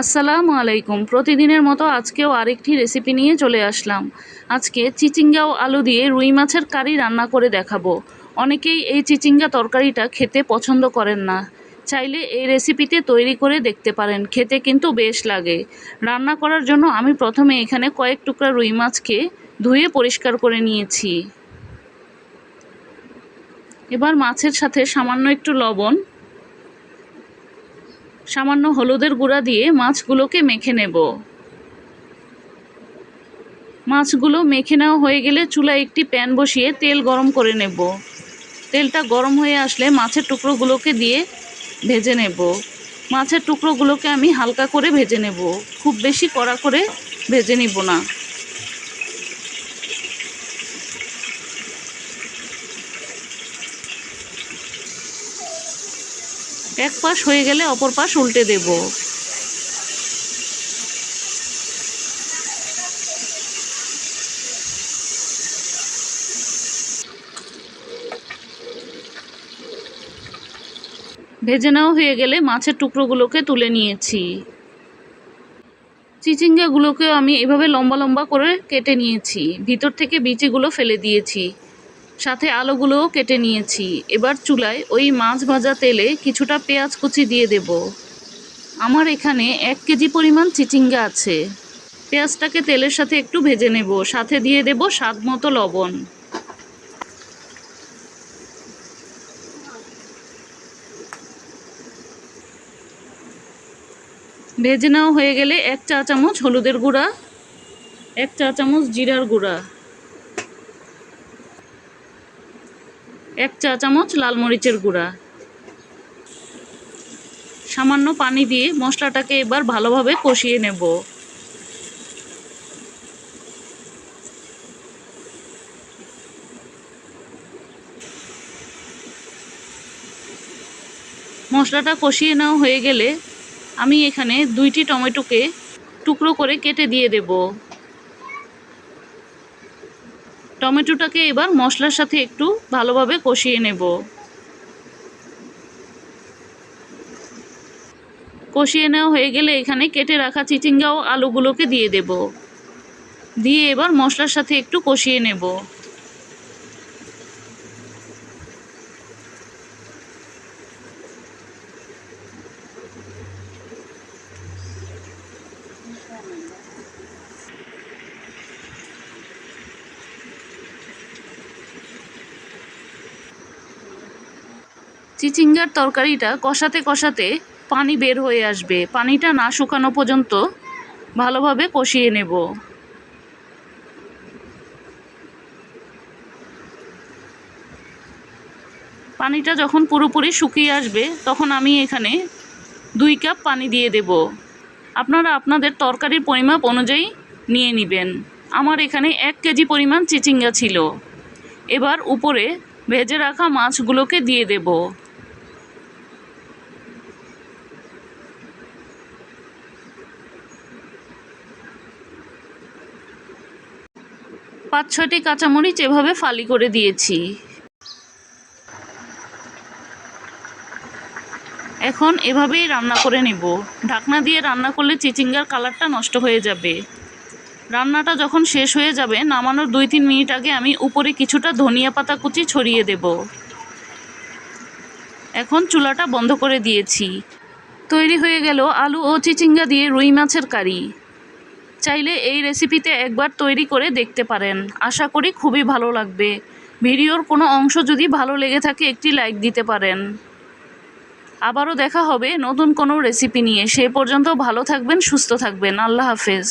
আসসালামু আলাইকুম। প্রতিদিনের মতো আজকেও আরেকটি রেসিপি নিয়ে চলে আসলাম। আজকে চিচিঙ্গা ও আলু দিয়ে রুই মাছের কারি রান্না করে দেখাবো। অনেকেই এই চিচিঙ্গা তরকারিটা খেতে পছন্দ করেন না। চাইলে এই রেসিপিতে তৈরি করে দেখতে পারেন, খেতে কিন্তু বেশ লাগে। রান্না করার জন্য আমি প্রথমে এখানে কয়েক টুকরা রুই মাছকে ধুয়ে পরিষ্কার করে নিয়েছি। এবার মাছের সাথে সামান্য একটু লবণ, সামান্য হলুদের গুঁড়া দিয়ে মাছগুলোকে মেখে নেব। মাছগুলো মেখে নেওয়া হয়ে গেলে চুলায় একটি প্যান বসিয়ে তেল গরম করে নেব। তেলটা গরম হয়ে আসলে মাছের টুকরোগুলোকে দিয়ে ভেজে নেব। মাছের টুকরোগুলোকে আমি হালকা করে ভেজে নেব, খুব বেশি কড়া করে ভেজে নিব না। এক পাশ হয়ে গেলে অপর পাশ উল্টে দেব। ভেজে নেওয়া হয়ে গেলে মাছের টুকরোগুলোকে তুলে নিয়েছি। চিচিঙ্গাগুলোকেও আমি এভাবে লম্বা লম্বা করে কেটে নিয়েছি, ভিতর থেকে বিচিগুলো ফেলে দিয়েছি, সাথে আলুগুলোও কেটে নিয়েছি। এবার চুলায় ওই মাছ ভাজা তেলে কিছুটা পেঁয়াজ কুচি দিয়ে দেব। আমার এখানে 1 কেজি পরিমাণ চিচিঙ্গা আছে। পেঁয়াজটাকে তেলের সাথে একটু ভেজে নেব, সাথে দিয়ে দেব স্বাদ মতো লবণ। ভেজে নেওয়া হয়ে গেলে 1 চা চামচ হলুদের গুঁড়া, 1 চা চামচ জিরার গুঁড়া, 1 চা চামচ লাল মরিচের গুঁড়া, সামান্য পানি দিয়ে মশলাটাকে এবার ভালোভাবে কষিয়ে নেব। মশলাটা কষিয়ে নেওয়া হয়ে গেলে আমি এখানে 2টি টমেটোকে টুকরো করে কেটে দিয়ে দেব। টমেটোটাকে এবার মশলার সাথে একটু ভালোভাবে কষিয়ে নেব। কষিয়ে নেওয়া হয়ে গেলে এখানে কেটে রাখা চিচিঙ্গা ও আলুগুলোকে দিয়ে দেব। দিয়ে এবার মশলার সাথে একটু কষিয়ে নেব। চিচিঙ্গার তরকারিটা কষাতে কষাতে পানি বের হয়ে আসবে। পানিটা না শুকানো পর্যন্ত ভালোভাবে কষিয়ে নেব। পানিটা যখন পুরোপুরি শুকিয়ে আসবে তখন আমি এখানে 2 কাপ পানি দিয়ে দেব। আপনারা আপনাদের তরকারির পরিমাপ অনুযায়ী নিয়ে নেবেন। আমার এখানে 1 কেজি পরিমাণ চিচিঙ্গা ছিল। এবার উপরে ভেজে রাখা মাছগুলোকে দিয়ে দেব। 5-6টি কাঁচামরিচ এভাবে ফালি করে দিয়েছি। এখন এভাবেই রান্না করে নেব। ঢাকনা দিয়ে রান্না করলে চিচিঙ্গার কালারটা নষ্ট হয়ে যাবে। রান্নাটা যখন শেষ হয়ে যাবে নামানোর 2-3 মিনিট আগে আমি উপরে কিছুটা ধনিয়া পাতা কুচি ছড়িয়ে দেব। এখন চুলাটা বন্ধ করে দিয়েছি। তৈরি হয়ে গেল আলু ও চিচিঙ্গা দিয়ে রুই মাছের কারি। চাইলে এই রেসিপিতে একবার তৈরি করে দেখতে পারেন। আশা করি খুবই ভালো লাগবে। ভিডিওর কোনো অংশ যদি ভালো লেগে থাকে একটি লাইক দিতে পারেন। আবারও দেখা হবে নতুন কোনো রেসিপি নিয়ে। সে পর্যন্ত ভালো থাকবেন, সুস্থ থাকবেন। আল্লাহ হাফেজ।